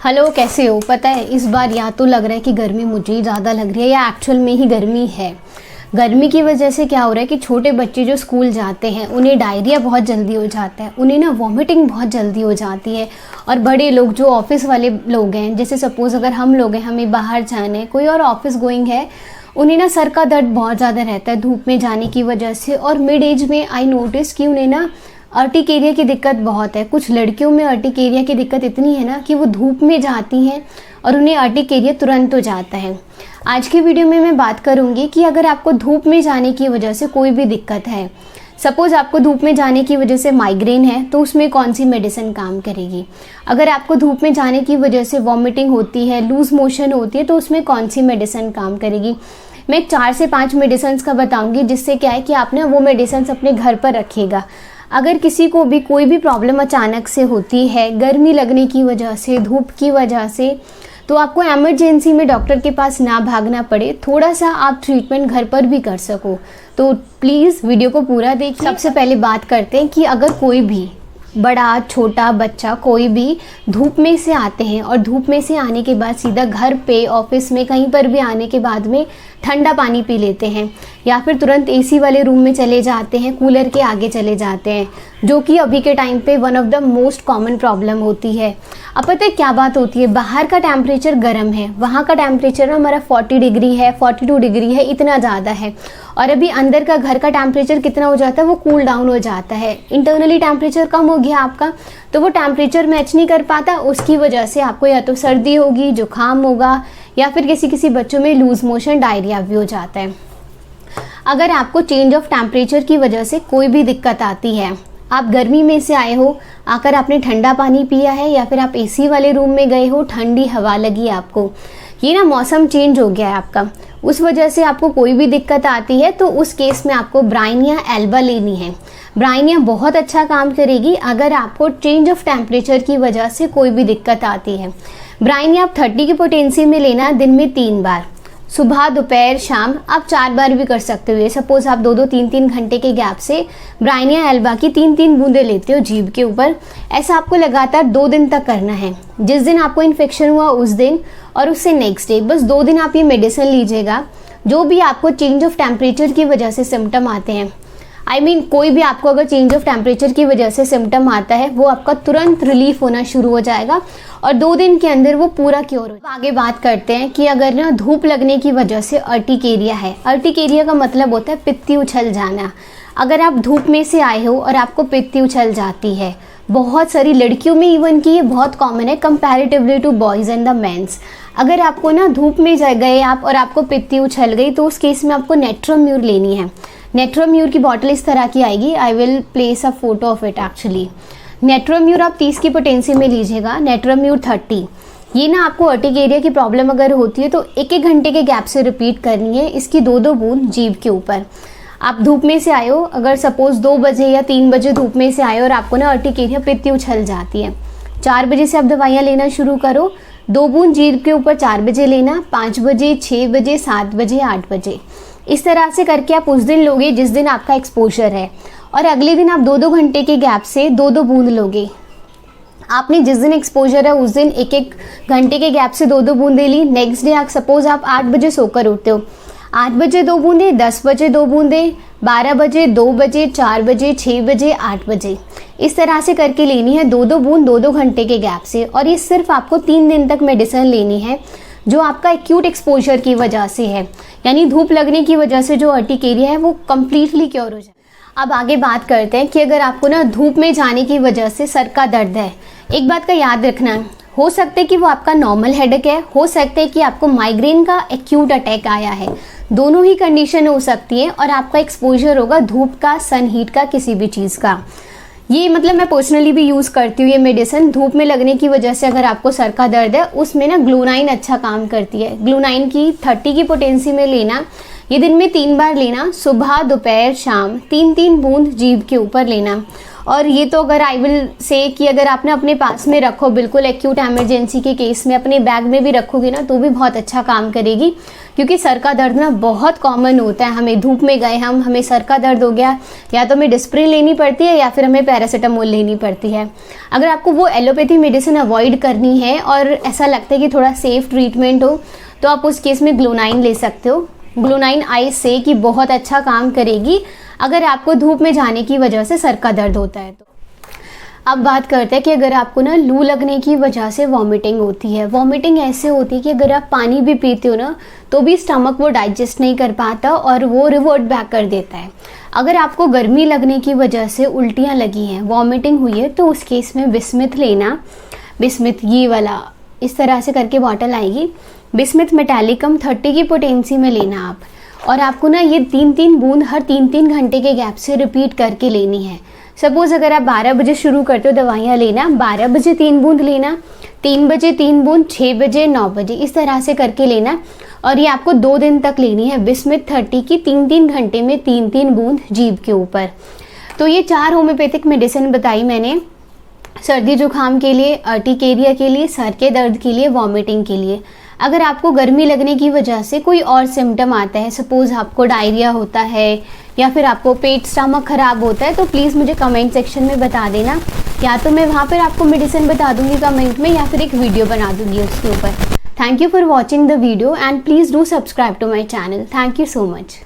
Hello, कैसे हो? पता है इस बार या तो लग रहा है कि गर्मी मुझे ही ज़्यादा लग रही है या एक्चुअल में ही गर्मी है। गर्मी की वजह से क्या हो रहा है कि छोटे बच्चे जो स्कूल जाते हैं उन्हें डायरिया बहुत जल्दी हो जाता है, उन्हें ना वॉमिटिंग बहुत जल्दी हो जाती है। और बड़े लोग जो ऑफिस वाले लोग हैं, जैसे सपोज़ अगर हम लोग हैं, हमें बाहर जाना है, कोई और ऑफिस गोइंग है, उन्हें ना सर का दर्द बहुत ज़्यादा रहता है धूप में जाने की वजह से। और मिड एज में आई नोटिस कि उन्हें ना अर्टिकेरिया की दिक्कत बहुत है। कुछ लड़कियों में अर्टिकेरिया की दिक्कत इतनी है ना कि वो धूप में जाती हैं और उन्हें अर्टिकेरिया तुरंत हो जाता है। आज की वीडियो में मैं बात करूंगी कि अगर आपको धूप में जाने की वजह से कोई भी दिक्कत है, सपोज़ आपको धूप में जाने की वजह से माइग्रेन है, तो उसमें कौन सी मेडिसिन काम करेगी। अगर आपको धूप में जाने की वजह से वॉमिटिंग होती है, लूज मोशन होती है, तो उसमें कौन सी मेडिसिन काम करेगी। मैं 4 से 5 मेडिसिन का बताऊंगी, जिससे क्या है कि आप ना वो मेडिसिन अपने घर पर रखिएगा। अगर किसी को भी कोई भी प्रॉब्लम अचानक से होती है, गर्मी लगने की वजह से, धूप की वजह से, तो आपको इमरजेंसी में डॉक्टर के पास ना भागना पड़े, थोड़ा सा आप ट्रीटमेंट घर पर भी कर सको, तो प्लीज़ वीडियो को पूरा देखिए। सबसे पहले बात करते हैं कि अगर कोई भी बड़ा छोटा बच्चा कोई भी धूप में से आते हैं और धूप में से आने के बाद सीधा घर पे, ऑफिस में, कहीं पर भी आने के बाद में ठंडा पानी पी लेते हैं या फिर तुरंत एसी वाले रूम में चले जाते हैं, कूलर के आगे चले जाते हैं, जो कि अभी के टाइम पे one of the most common problem होती है। अब पता है क्या बात होती है, बाहर का टेम्परेचर गर्म है, वहाँ का टेम्परेचर हमारा 40 डिग्री है, 42 डिग्री है, इतना ज़्यादा है। और अभी अंदर का घर का टेम्परेचर कितना हो जाता है, वो कूल डाउन हो जाता है। इंटरनली टेम्परेचर कम हो गया आपका, तो वो टेम्परेचर मैच नहीं कर पाता, उसकी वजह से आपको या तो सर्दी होगी, जुकाम होगा, या फिर किसी बच्चों में लूज मोशन, डायरिया भी हो जाता है। अगर आपको चेंज ऑफ टेम्परेचर की वजह से कोई भी दिक्कत आती है, आप गर्मी में से आए हो, आकर आपने ठंडा पानी पिया है, या फिर आप एसी वाले रूम में गए हो, ठंडी हवा लगी आपको, ये ना मौसम चेंज हो गया है आपका, उस वजह से आपको कोई भी दिक्कत आती है, तो उस केस में आपको ब्राइनिया एल्बा लेनी है। ब्राइनिया बहुत अच्छा काम करेगी अगर आपको चेंज ऑफ टेम्परेचर की वजह से कोई भी दिक्कत आती है। ब्राइनिया आप 30 की पोटेंसी में लेना, दिन में 3 बार, सुबह, दोपहर, शाम, आप 4 बार भी कर सकते हो। सपोज आप 2-2, 3-3 घंटे के गैप से ब्राइनिया एल्बा की 3-3 बूंदें लेते हो जीभ के ऊपर। ऐसा आपको लगातार 2 दिन तक करना है। जिस दिन आपको इन्फेक्शन हुआ उस दिन और उससे नेक्स्ट डे, बस 2 दिन आप ये मेडिसिन लीजिएगा। जो भी आपको चेंज ऑफ टेम्परेचर की वजह से सिम्टम आते हैं, कोई भी आपको अगर चेंज ऑफ टेम्परेचर की वजह से सिम्टम आता है, वो आपका तुरंत रिलीफ होना शुरू हो जाएगा और 2 दिन के अंदर वो पूरा क्योर हो जाएगा। आगे बात करते हैं कि अगर ना धूप लगने की वजह से अर्टिकेरिया है। अर्टिकेरिया का मतलब होता है पित्ती उछल जाना। अगर आप धूप में से आए हो और आपको पित्ती उछल जाती है, बहुत सारी लड़कियों में इवन की ये बहुत कॉमन है comparatively to boys and the mens. अगर आपको ना धूप में गए आप और आपको पित्ती उछल गई, तो उस केस में आपको नेट्रोम्यूर लेनी है। नेट्रोम्यूर की बॉटल इस तरह की आएगी, I will place a photo of it actually. नेट्रोम्यूर आप 30 की पोटेंसी में लीजिएगा, नेट्रोम्यूर 30। ये ना आपको अर्टिकेरिया की प्रॉब्लम अगर होती है तो 1-1 घंटे के गैप से रिपीट करनी है। इसकी 2-2 बूंद जीभ के ऊपर। आप धूप में से आए हो, अगर सपोज 2 बजे या 3 बजे धूप में से आए हो और आपको ना अर्टिकेरिया, पित्ती उछल जाती है, 4 बजे से आप दवाइयाँ लेना शुरू करो। 2 बूंद जीभ के ऊपर 4 बजे लेना, 5 बजे, 6 बजे, 7 बजे, 8 बजे, इस तरह से करके आप उस दिन लोगे जिस दिन आपका एक्सपोजर है, और अगले दिन आप 2-2 घंटे के गैप से 2-2 बूंद लोगे। आपने जिस दिन एक्सपोजर है उस दिन 1-1 घंटे के गैप से 2-2 बूंदें ली। नेक्स्ट डे सपोज आप 8 बजे सोकर उठते हो, 8 बजे 2 बूंदें, 10 बजे 2 बूंदें, 12 बजे, 2 बजे, 4 बजे, 6 बजे, 8 बजे, इस तरह से करके लेनी है 2-2 बूंद 2-2 घंटे के गैप से। और ये सिर्फ आपको 3 दिन तक मेडिसिन लेनी है, जो आपका एक्यूट एक्सपोजर की वजह से है, यानी धूप लगने की वजह से जो अर्टिकेरिया है वो कम्प्लीटली क्योर हो जाए। अब आगे बात करते हैं कि अगर आपको ना धूप में जाने की वजह से सर का दर्द है, एक बात का याद रखना है, हो सकता है कि वो आपका नॉर्मल हेडेक है, हो सकता है कि आपको माइग्रेन का एक्यूट अटैक आया है, दोनों ही कंडीशन हो सकती है। और आपका एक्सपोजर होगा धूप का, सन हीट का, किसी भी चीज़ का। ये मतलब मैं पर्सनली भी यूज़ करती हूँ ये मेडिसिन। धूप में लगने की वजह से अगर आपको सर का दर्द है, उसमें ना ग्लूनाइन अच्छा काम करती है। ग्लूनाइन की 30 की पोटेंसी में लेना, ये दिन में 3 बार लेना, सुबह, दोपहर, शाम, 3-3 बूंद जीभ के ऊपर लेना। और ये तो अगर आई विल से कि अगर आपने अपने पास में रखो, बिल्कुल एक्यूट एमरजेंसी के केस में अपने बैग में भी रखोगे ना तो भी बहुत अच्छा काम करेगी। क्योंकि सर का दर्द ना बहुत कॉमन होता है, हमें धूप में गए हमें सर का दर्द हो गया, या तो हमें डिस्प्रिन लेनी पड़ती है या फिर हमें पैरासीटामोल लेनी पड़ती है। अगर आपको वो एलोपैथी मेडिसिन अवॉइड करनी है और ऐसा लगता है कि थोड़ा सेफ ट्रीटमेंट हो, तो आप उस केस में ग्लूनाइन ले सकते हो। ग्लूनाइन आई से कि बहुत अच्छा काम करेगी अगर आपको धूप में जाने की वजह से सर का दर्द होता है तो। अब बात करते हैं कि अगर आपको ना लू लगने की वजह से वॉमिटिंग होती है। वॉमिटिंग ऐसे होती है कि अगर आप पानी भी पीते हो ना तो भी स्टमक वो डाइजेस्ट नहीं कर पाता और वो रिवर्ट बैक कर देता है। अगर आपको गर्मी लगने की वजह से उल्टियाँ लगी हैं, वॉमिटिंग हुई है, तो उस केस में बिस्मिथ लेना। बिस्मिथ ये वाला इस तरह से करके बॉटल आएगी, बिस्मिथ मेटालिकम 30 की पोटेंसी में लेना आप। और आपको ना ये 3-3 बूंद हर 3-3 घंटे के गैप से रिपीट करके लेनी है। सपोज़ अगर आप 12 बजे शुरू करते हो दवाइयाँ लेना, 12 बजे 3 बूंद लेना, 3 बजे 3 बूंद, 6 बजे 9 बजे, इस तरह से करके लेना। और ये आपको 2 दिन तक लेनी है बिस्मिथ 30 की 3-3 घंटे में 3-3 बूंद जीभ के ऊपर। तो ये 4 होम्योपैथिक मेडिसिन बताई मैंने, सर्दी जुकाम के लिए, अर्टिकेरिया के लिए, सर के दर्द के लिए, वॉमिटिंग के लिए। अगर आपको गर्मी लगने की वजह से कोई और सिम्टम आता है, सपोज़ आपको डायरिया होता है या फिर आपको पेट स्टमक ख़राब होता है, तो प्लीज़ मुझे कमेंट सेक्शन में बता देना, या तो मैं वहाँ पर आपको मेडिसिन बता दूँगी कमेंट में या फिर एक वीडियो बना दूँगी उसके ऊपर। Thank you for watching the video and please do subscribe to my channel. Thank you so much.